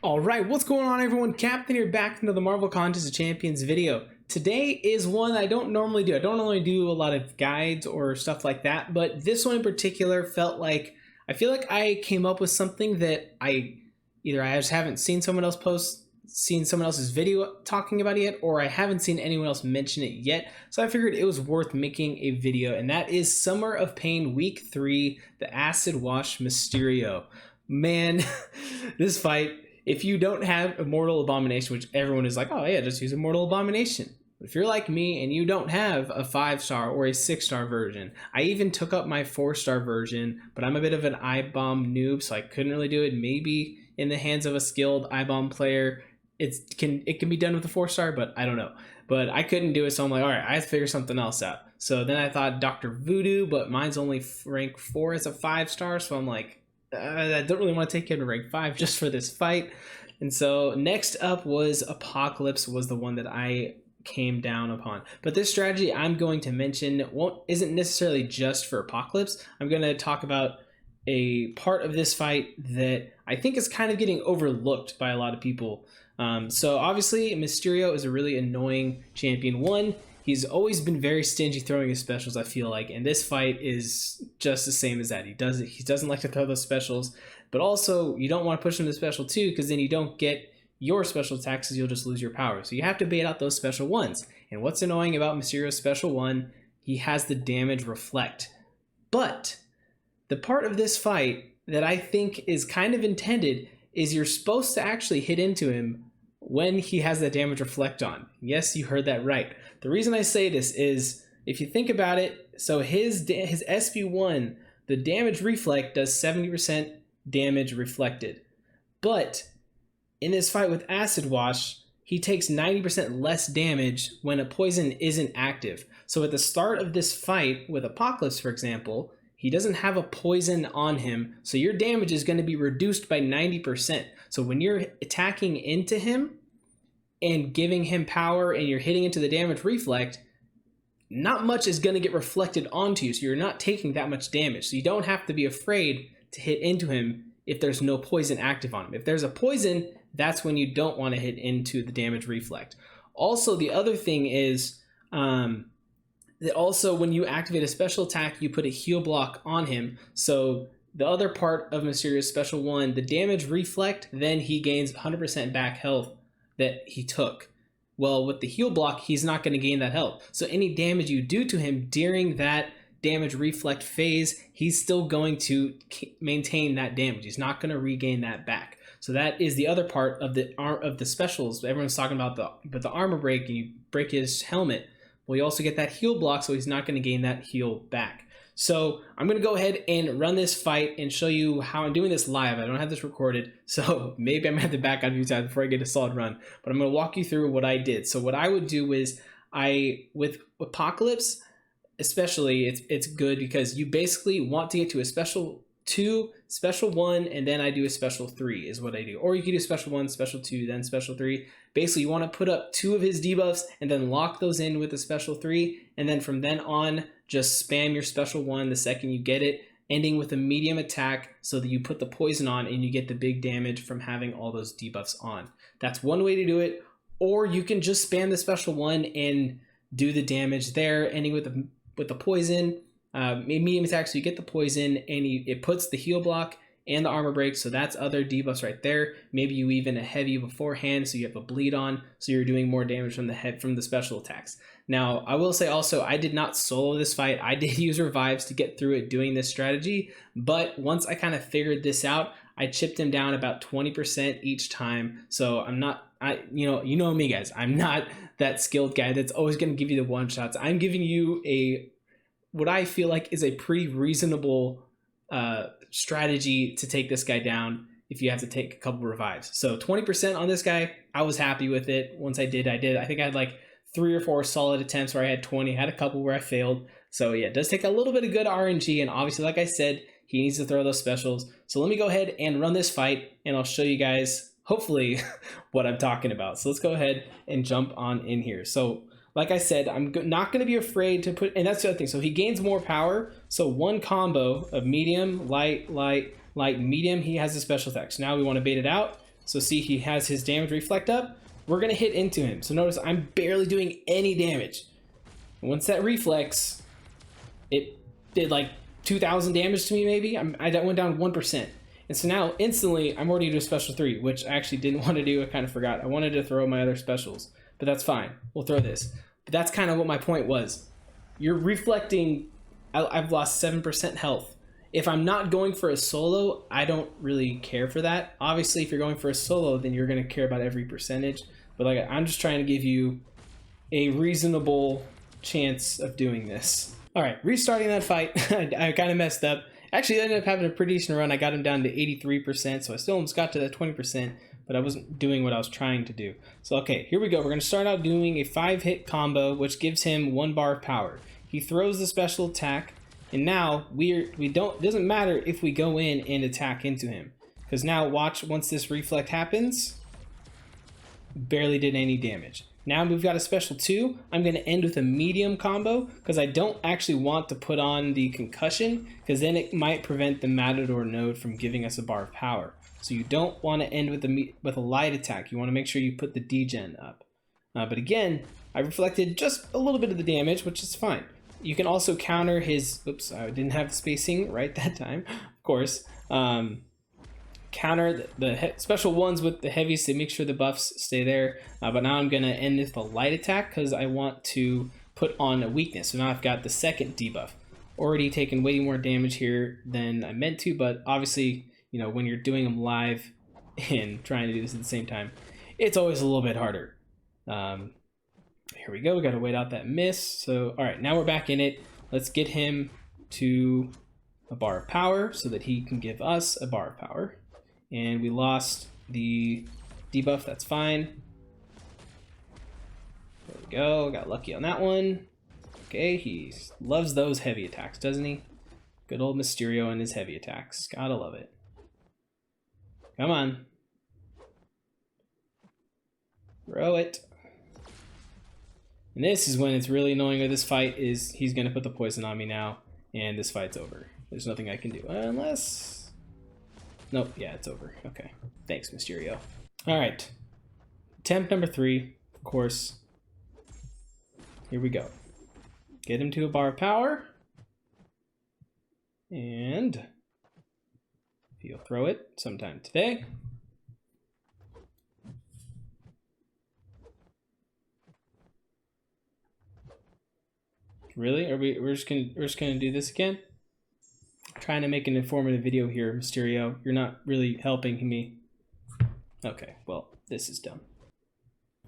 Alright, what's going on everyone? Captain here, back into the Marvel Contest of Champions video. Today is one I don't normally do. I don't normally do a lot of guides or stuff like that, but this one in particular felt like, I feel like I came up with something that I just haven't seen someone else post, seen someone else's video talking about it yet, or I haven't seen anyone else mention it yet. So I figured it was worth making a video, and that is Summer of Pain Week 3, the Acid Wash Mysterio. Man, this fight, if you don't have Immortal Abomination, which everyone is like, oh yeah, just use Immortal Abomination. But if you're like me and you don't have a 5-star or a 6-star version, I even took up my 4-star version, but I'm a bit of an I-Bomb noob, so I couldn't really do it. Maybe in the hands of a skilled I-Bomb player, it can be done with a 4-star, but I don't know. But I couldn't do it, so I'm like, all right, I have to figure something else out. So then I thought Dr. Voodoo, but mine's only rank 4 as a 5-star, so I'm like, I don't really want to take him to rank 5 just for this fight. And so next up was Apocalypse, was the one that I came down upon. But this strategy I'm going to mention isn't necessarily just for Apocalypse. I'm going to talk about a part of this fight that I think is kind of getting overlooked by a lot of people. So obviously Mysterio is a really annoying champion. One, he's always been very stingy throwing his specials, I feel like, and this fight is just the same as that. He doesn't like to throw those specials, but also you don't want to push him to special 2 because then you don't get your special attacks, because you'll just lose your power. So you have to bait out those special 1s. And what's annoying about Mysterio's special 1, he has the damage reflect. But the part of this fight that I think is kind of intended is you're supposed to actually hit into him when he has that damage reflect on. Yes, you heard that right. The reason I say this is, if you think about it, so his SB1, the damage reflect does 70% damage reflected. But in this fight with Acid Wash, he takes 90% less damage when a poison isn't active. So at the start of this fight with Apocalypse, for example, he doesn't have a poison on him, so your damage is going to be reduced by 90%. So when you're attacking into him and giving him power and you're hitting into the damage reflect, not much is going to get reflected onto you, so you're not taking that much damage. So you don't have to be afraid to hit into him if there's no poison active on him. If there's a poison, that's when you don't want to hit into the damage reflect. Also, the other thing is that also when you activate a special attack, you put a heal block on him. So the other part of Mysterio's special 1, the damage reflect, then he gains 100% back health that he took. Well, with the heal block, he's not going to gain that health. So any damage you do to him during that damage reflect phase, he's still going to maintain that damage. He's not going to regain that back. So that is the other part of the specials. Everyone's talking about the armor break, and you break his helmet. Well, you also get that heal block, so he's not going to gain that heal back. So I'm going to go ahead and run this fight and show you how I'm doing this live. I don't have this recorded, so maybe I'm going to have to back out a few times before I get a solid run. But I'm going to walk you through what I did. So what I would do is, with Apocalypse, especially, it's good because you basically want to get to a special 2, special 1, and then I do a special 3 is what I do. Or you can do special 1, special 2, then special 3. Basically, you want to put up 2 of his debuffs and then lock those in with a special 3. And then from then on, just spam your special 1 the second you get it, ending with a medium attack so that you put the poison on and you get the big damage from having all those debuffs on. That's one way to do it. Or you can just spam the special 1 and do the damage there, ending with the poison. Medium attack, so you get the poison, and it puts the heal block and the armor break, so that's other debuffs right there. Maybe you even a heavy beforehand, so you have a bleed on, so you're doing more damage from the special attacks. Now, I will say also, I did not solo this fight. I did use revives to get through it doing this strategy, but once I kind of figured this out, I chipped him down about 20% each time. So you know me, guys. I'm not that skilled guy that's always going to give you the one shots. I'm giving you what I feel like is a pretty reasonable strategy to take this guy down if you have to take a couple revives. So 20% on this guy, I was happy with it. Once I did. I think I had like 3 or 4 solid attempts where I had 20, had a couple where I failed. So yeah, it does take a little bit of good RNG, and obviously, like I said, he needs to throw those specials. So let me go ahead and run this fight, and I'll show you guys, hopefully, what I'm talking about. So let's go ahead and jump on in here. So like I said, I'm not going to be afraid to put, and that's the other thing. So he gains more power. So one combo of medium, light, medium, he has a special attack. So now we want to bait it out. So see, he has his damage reflect up. We're gonna hit into him. So notice I'm barely doing any damage. And once that reflex, it did like 2,000 damage to me maybe. I went down 1%. And so now instantly I'm already to a special 3, which I actually didn't want to do. I kind of forgot. I wanted to throw my other specials, but that's fine. We'll throw this. But that's kind of what my point was. You're reflecting. I've lost 7% health. If I'm not going for a solo, I don't really care for that. Obviously, if you're going for a solo, then you're going to care about every percentage. But like, I'm just trying to give you a reasonable chance of doing this. All right, restarting that fight. I kind of messed up. Actually, I ended up having a pretty decent run. I got him down to 83%, so I still almost got to that 20%, but I wasn't doing what I was trying to do. So, okay, here we go. We're going to start out doing a 5-hit combo, which gives him 1 bar of power. He throws the special attack, and now it doesn't matter if we go in and attack into him. Because now, watch, once this reflect happens, barely did any damage. Now we've got a special 2. I'm going to end with a medium combo because I don't actually want to put on the concussion because then it might prevent the Matador node from giving us a bar of power. So you don't want to end with a light attack. You want to make sure you put the degen up. But again, I reflected just a little bit of the damage, which is fine. You can also counter his... Oops, I didn't have the spacing right that time, of course. Counter the special ones with the heavies to make sure the buffs stay there. But now I'm going to end with a light attack because I want to put on a weakness. So now I've got the second debuff. Already taken way more damage here than I meant to, but obviously, you know, when you're doing them live and trying to do this at the same time, it's always a little bit harder. Here we go. We got to wait out that miss. So, all right, now we're back in it. Let's get him to a bar of power so that he can give us a bar of power. And we lost the debuff, that's fine. There we go, got lucky on that one. Okay, he loves those heavy attacks, doesn't he? Good old Mysterio and his heavy attacks, gotta love it. Come on. Throw it. And this is when it's really annoying with this fight is he's gonna put the poison on me now, and this fight's over. There's nothing I can do, unless... Nope, yeah, it's over. Okay, thanks, Mysterio. All right, attempt number 3, of course. Here we go. Get him to a bar of power. And he'll throw it sometime today. Really? We're just gonna do this again? Trying to make an informative video here, Mysterio. You're not really helping me. Okay, well, this is dumb.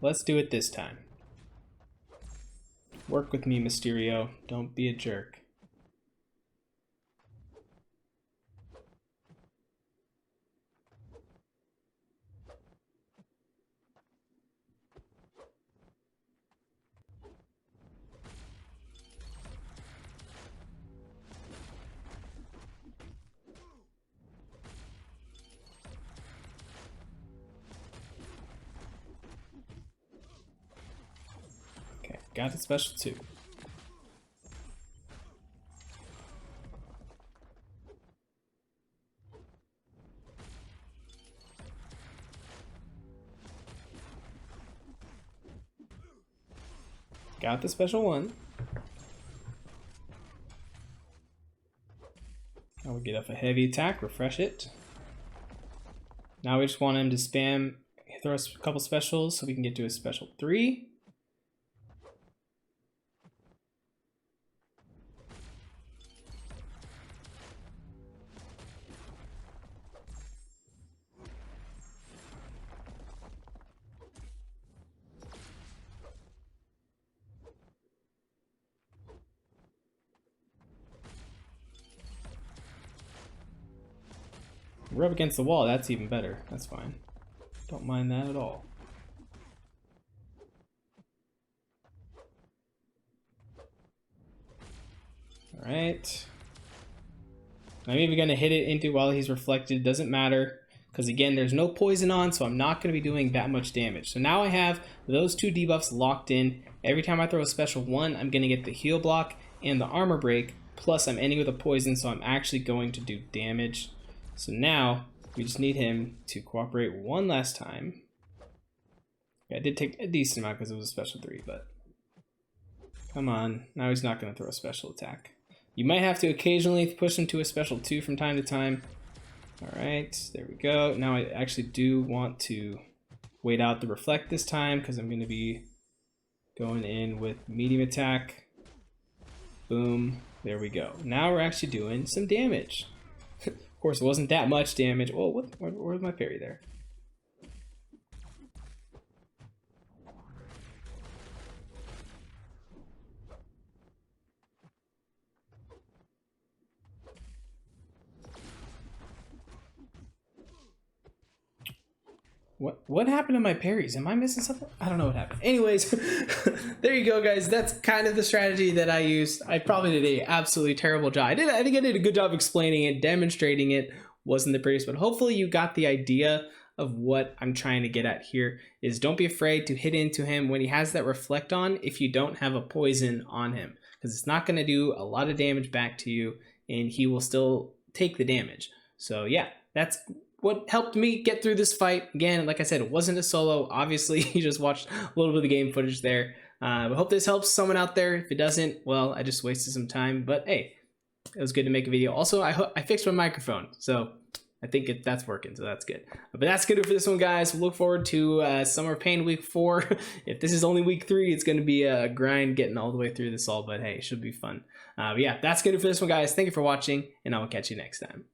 Let's do it this time. Work with me, Mysterio. Don't be a jerk. Got the special 2. Got the special 1. Now we get off a heavy attack, refresh it. Now we just want him to spam, throw us a couple specials so we can get to a special 3. Rub against the wall, that's even better. That's fine. Don't mind that at all. Alright. I'm even going to hit it into while he's reflected. Doesn't matter. Because again, there's no poison on, so I'm not going to be doing that much damage. So now I have those 2 debuffs locked in. Every time I throw a special 1, I'm going to get the heal block and the armor break. Plus I'm ending with a poison, so I'm actually going to do damage. So now We just need him to cooperate one last time. Yeah, I did take a decent amount because it was a special 3, but come on. Now he's not going to throw a special attack. You might have to occasionally push him to a special 2 from time to time. All right, there we go. Now I actually do want to wait out the reflect this time because I'm going to be going in with medium attack. Boom. There we go. Now we're actually doing some damage. Of course, it wasn't that much damage. Oh, where's my parry there? What happened to my parries? Am I missing something? I don't know what happened. Anyways, there you go, guys. That's kind of the strategy that I used. I probably did a absolutely terrible job. I think I did a good job explaining it, demonstrating it. Wasn't the prettiest, but hopefully you got the idea of what I'm trying to get at here. Is don't be afraid to hit into him when he has that reflect on if you don't have a poison on him, because it's not going to do a lot of damage back to you and he will still take the damage. So yeah, that's what helped me get through this fight. Again, like I said, it wasn't a solo. Obviously, you just watched a little bit of the game footage there. But hope this helps someone out there. If it doesn't, well, I just wasted some time. But hey, it was good to make a video. Also, I fixed my microphone, so I think that's working, so that's good. But that's gonna do it for this one, guys. We'll look forward to Summer Pain Week 4. If this is only Week 3, it's gonna be a grind getting all the way through this all, but hey, it should be fun. But yeah, that's gonna do it for this one, guys. Thank you for watching, and I will catch you next time.